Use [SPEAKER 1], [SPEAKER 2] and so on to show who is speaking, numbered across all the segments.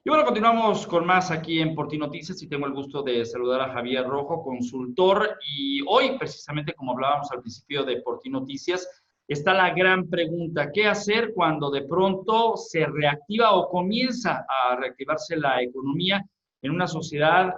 [SPEAKER 1] Y bueno, continuamos con más aquí en Por Ti Noticias y tengo el gusto de saludar a Javier Rojo, consultor. Y hoy, precisamente como hablábamos al principio de Por Ti Noticias, está la gran pregunta: ¿qué hacer cuando de pronto se reactiva o comienza a reactivarse la economía en una sociedad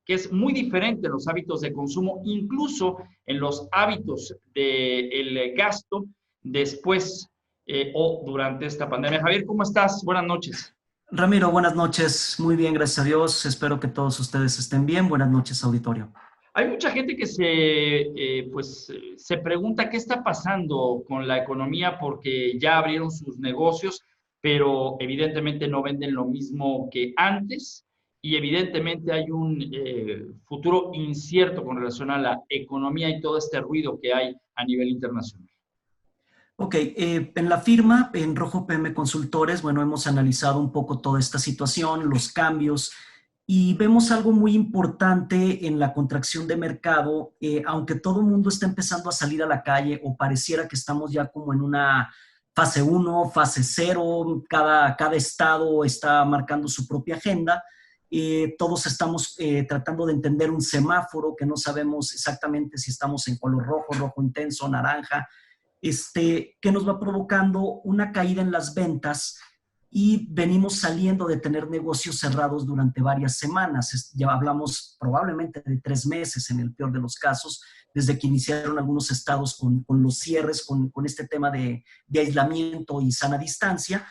[SPEAKER 1] que es muy diferente en los hábitos de consumo, incluso en los hábitos del gasto después o durante esta pandemia? Javier, ¿cómo estás? Buenas noches.
[SPEAKER 2] Ramiro, buenas noches. Muy bien, gracias a Dios. Espero que todos ustedes estén bien. Buenas noches, auditorio.
[SPEAKER 1] Hay mucha gente que se pregunta qué está pasando con la economía porque ya abrieron sus negocios, pero evidentemente no venden lo mismo que antes y evidentemente hay un futuro incierto con relación a la economía y todo este ruido que hay a nivel internacional.
[SPEAKER 2] Ok, en la firma, en Rojo PM Consultores, bueno, hemos analizado un poco toda esta situación, los cambios, y vemos algo muy importante en la contracción de mercado. Aunque todo el mundo está empezando a salir a la calle o pareciera que estamos ya como en una fase uno, fase cero, cada estado está marcando su propia agenda. Todos estamos tratando de entender un semáforo que no sabemos exactamente si estamos en color rojo, rojo intenso, naranja, que nos va provocando una caída en las ventas y venimos saliendo de tener negocios cerrados durante varias semanas. Ya hablamos probablemente de 3 meses en el peor de los casos, desde que iniciaron algunos estados con los cierres, con este tema de aislamiento y sana distancia.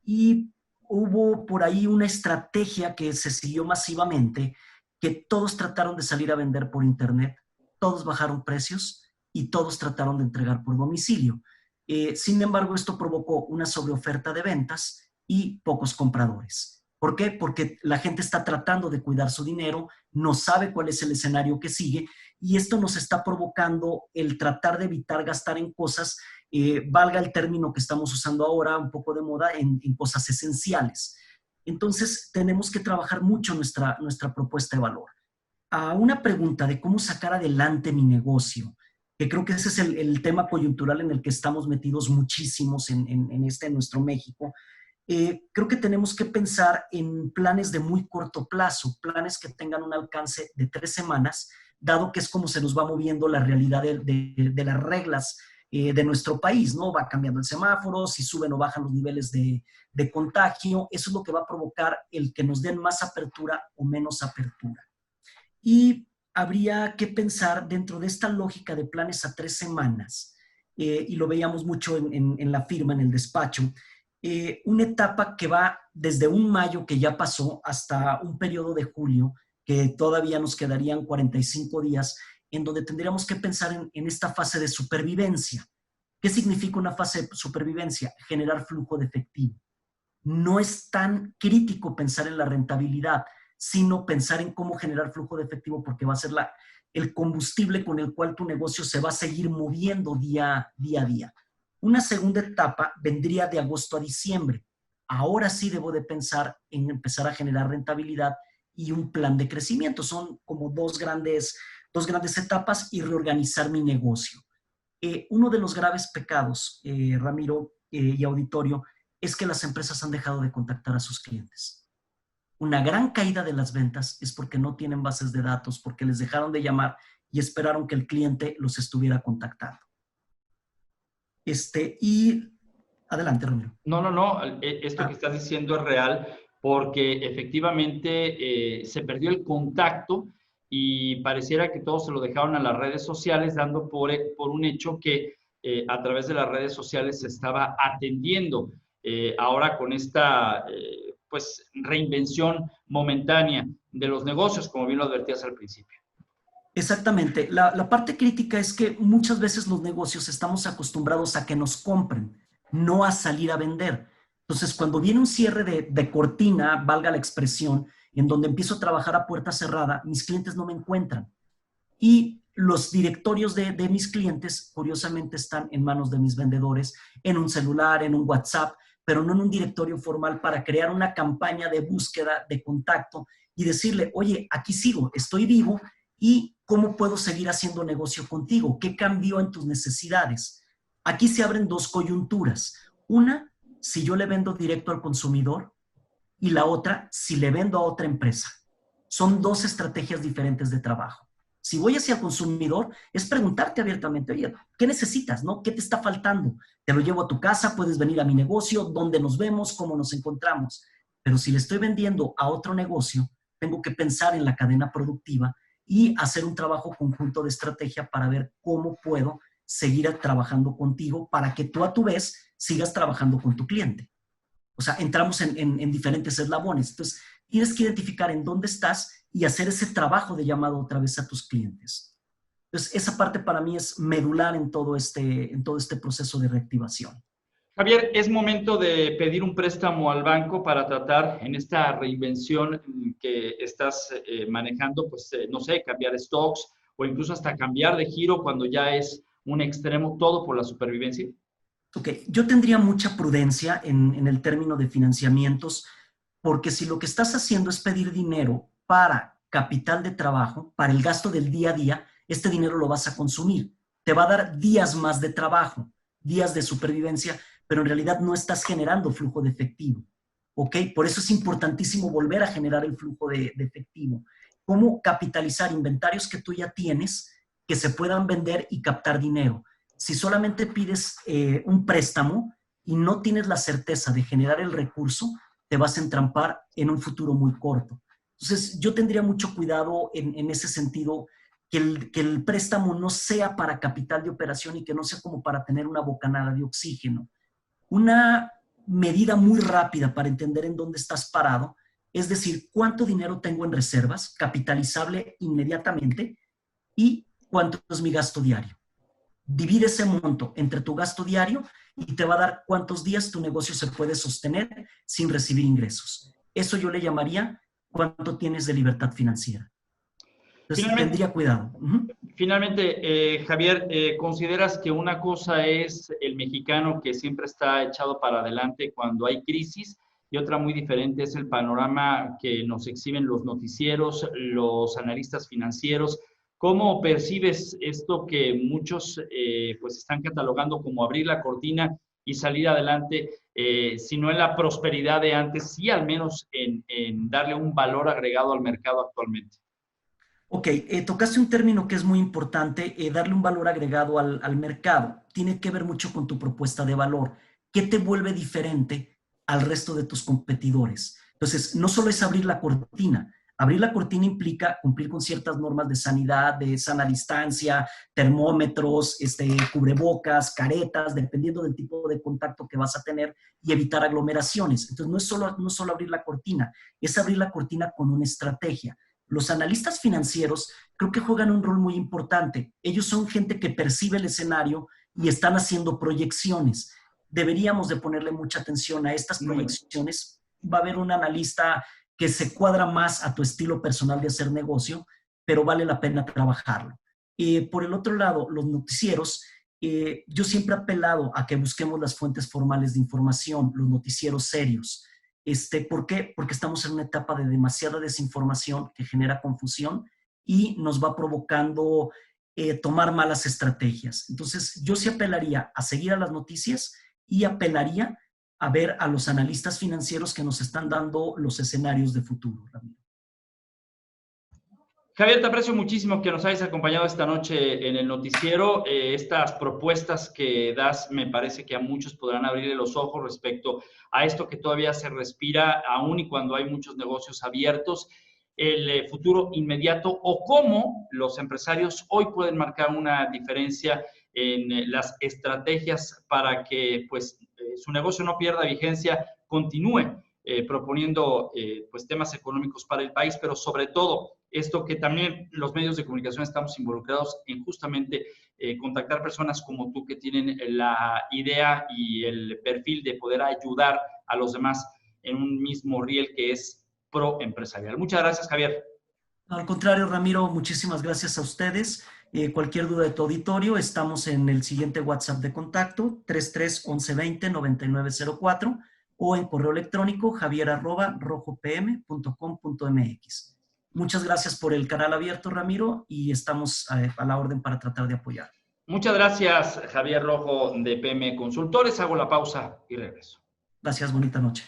[SPEAKER 2] Y hubo por ahí una estrategia que se siguió masivamente, que todos trataron de salir a vender por internet, todos bajaron precios y todos trataron de entregar por domicilio. Sin embargo, esto provocó una sobreoferta de ventas y pocos compradores. ¿Por qué? Porque la gente está tratando de cuidar su dinero, no sabe cuál es el escenario que sigue y esto nos está provocando el tratar de evitar gastar en cosas, valga el término que estamos usando ahora, un poco de moda, en cosas esenciales. Entonces, tenemos que trabajar mucho nuestra propuesta de valor. A una pregunta de cómo sacar adelante mi negocio, que creo que ese es el tema coyuntural en el que estamos metidos muchísimos en nuestro México. Creo que tenemos que pensar en planes de muy corto plazo, planes que tengan un alcance de 3 semanas, dado que es como se nos va moviendo la realidad de las reglas de nuestro país, ¿no? Va cambiando el semáforo, si suben o bajan los niveles de contagio, eso es lo que va a provocar el que nos den más apertura o menos apertura. Y habría que pensar dentro de esta lógica de planes a 3 semanas, y lo veíamos mucho en la firma, en el despacho, una etapa que va desde un mayo que ya pasó hasta un periodo de julio, que todavía nos quedarían 45 días, en donde tendríamos que pensar en esta fase de supervivencia. ¿Qué significa una fase de supervivencia? Generar flujo de efectivo. No es tan crítico pensar en la rentabilidad, sino pensar en cómo generar flujo de efectivo, porque va a ser el combustible con el cual tu negocio se va a seguir moviendo día a día. Una segunda etapa vendría de agosto a diciembre. Ahora sí debo de pensar en empezar a generar rentabilidad y un plan de crecimiento. Son como dos grandes etapas y reorganizar mi negocio. Uno de los graves pecados, Ramiro y auditorio, es que las empresas han dejado de contactar a sus clientes. Una gran caída de las ventas es porque no tienen bases de datos, porque les dejaron de llamar y esperaron que el cliente los estuviera contactando. Y adelante, Ramiro.
[SPEAKER 1] No, no, no. Esto que estás diciendo es real porque efectivamente se perdió el contacto y pareciera que todos se lo dejaron a las redes sociales, dando por un hecho que a través de las redes sociales se estaba atendiendo ahora con esta pues reinvención momentánea de los negocios, como bien lo advertías al principio.
[SPEAKER 2] Exactamente. La parte crítica es que muchas veces los negocios estamos acostumbrados a que nos compren, no a salir a vender. Entonces, cuando viene un cierre de cortina, valga la expresión, en donde empiezo a trabajar a puerta cerrada, mis clientes no me encuentran. Y los directorios de mis clientes, curiosamente, están en manos de mis vendedores, en un celular, en un WhatsApp, pero no en un directorio formal para crear una campaña de búsqueda, de contacto y decirle, oye, aquí sigo, estoy vivo y cómo puedo seguir haciendo negocio contigo, qué cambió en tus necesidades. Aquí se abren dos coyunturas. Una, si yo le vendo directo al consumidor, y la otra, si le vendo a otra empresa. Son dos estrategias diferentes de trabajo. Si voy hacia el consumidor, es preguntarte abiertamente, oye, ¿qué necesitas? ¿No? ¿Qué te está faltando? Te lo llevo a tu casa, puedes venir a mi negocio, ¿dónde nos vemos? ¿Cómo nos encontramos? Pero si le estoy vendiendo a otro negocio, tengo que pensar en la cadena productiva y hacer un trabajo conjunto de estrategia para ver cómo puedo seguir trabajando contigo para que tú a tu vez sigas trabajando con tu cliente. O sea, entramos en diferentes eslabones. Entonces, tienes que identificar en dónde estás y hacer ese trabajo de llamado otra vez a tus clientes. Entonces, esa parte para mí es medular en todo este proceso de reactivación.
[SPEAKER 1] Javier, es momento de pedir un préstamo al banco para tratar en esta reinvención que estás manejando, pues, no sé, cambiar stocks o incluso hasta cambiar de giro cuando ya es un extremo, todo por la supervivencia.
[SPEAKER 2] Ok, yo tendría mucha prudencia en el término de financiamientos, porque si lo que estás haciendo es pedir dinero para capital de trabajo, para el gasto del día a día, este dinero lo vas a consumir. Te va a dar días más de trabajo, días de supervivencia, pero en realidad no estás generando flujo de efectivo. ¿Ok? Por eso es importantísimo volver a generar el flujo de efectivo. ¿Cómo capitalizar inventarios que tú ya tienes que se puedan vender y captar dinero? Si solamente pides un préstamo y no tienes la certeza de generar el recurso, te vas a entrampar en un futuro muy corto. Entonces, yo tendría mucho cuidado en ese sentido, que el préstamo no sea para capital de operación y que no sea como para tener una bocanada de oxígeno. Una medida muy rápida para entender en dónde estás parado, es decir, cuánto dinero tengo en reservas, capitalizable inmediatamente, y cuánto es mi gasto diario. Divide ese monto entre tu gasto diario y te va a dar cuántos días tu negocio se puede sostener sin recibir ingresos. Eso yo le llamaría cuánto tienes de libertad financiera. Entonces,
[SPEAKER 1] Finalmente,
[SPEAKER 2] tendría cuidado.
[SPEAKER 1] Javier, ¿consideras que una cosa es el mexicano que siempre está echado para adelante cuando hay crisis y otra muy diferente es el panorama que nos exhiben los noticieros, los analistas financieros? ¿Cómo percibes esto que muchos pues están catalogando como abrir la cortina y salir adelante, si no en la prosperidad de antes, sí al menos en darle un valor agregado al mercado actualmente?
[SPEAKER 2] Ok, tocaste un término que es muy importante, darle un valor agregado al mercado. Tiene que ver mucho con tu propuesta de valor. ¿Qué te vuelve diferente al resto de tus competidores? Entonces, no solo es abrir la cortina. Abrir la cortina implica cumplir con ciertas normas de sanidad, de sana distancia, termómetros, cubrebocas, caretas, dependiendo del tipo de contacto que vas a tener y evitar aglomeraciones. Entonces, no es solo abrir la cortina, es abrir la cortina con una estrategia. Los analistas financieros creo que juegan un rol muy importante. Ellos son gente que percibe el escenario y están haciendo proyecciones. Deberíamos de ponerle mucha atención a estas proyecciones. Va a haber un analista que se cuadra más a tu estilo personal de hacer negocio, pero vale la pena trabajarlo. Por el otro lado, los noticieros, yo siempre he apelado a que busquemos las fuentes formales de información, los noticieros serios. ¿Por qué? Porque estamos en una etapa de demasiada desinformación que genera confusión y nos va provocando tomar malas estrategias. Entonces, yo sí apelaría a seguir a las noticias y apelaría a ver a los analistas financieros que nos están dando los escenarios de futuro, Ramiro.
[SPEAKER 1] Javier, te aprecio muchísimo que nos hayas acompañado esta noche en el noticiero. Estas propuestas que das me parece que a muchos podrán abrirle los ojos respecto a esto que todavía se respira, aún y cuando hay muchos negocios abiertos, el futuro inmediato o cómo los empresarios hoy pueden marcar una diferencia en las estrategias para que pues, su negocio no pierda vigencia, continúe proponiendo pues, temas económicos para el país, pero sobre todo esto que también los medios de comunicación estamos involucrados en justamente contactar personas como tú que tienen la idea y el perfil de poder ayudar a los demás en un mismo riel que es pro empresarial. Muchas gracias, Javier.
[SPEAKER 2] Al contrario, Ramiro, muchísimas gracias a ustedes. Cualquier duda de tu auditorio, estamos en el siguiente WhatsApp de contacto, 33 11 20 9904, o en correo electrónico javier@rojopm.com.mx. Muchas gracias por el canal abierto, Ramiro, y estamos a la orden para tratar de apoyar.
[SPEAKER 1] Muchas gracias, Javier Rojo de PM Consultores. Hago la pausa y regreso.
[SPEAKER 2] Gracias, bonita noche.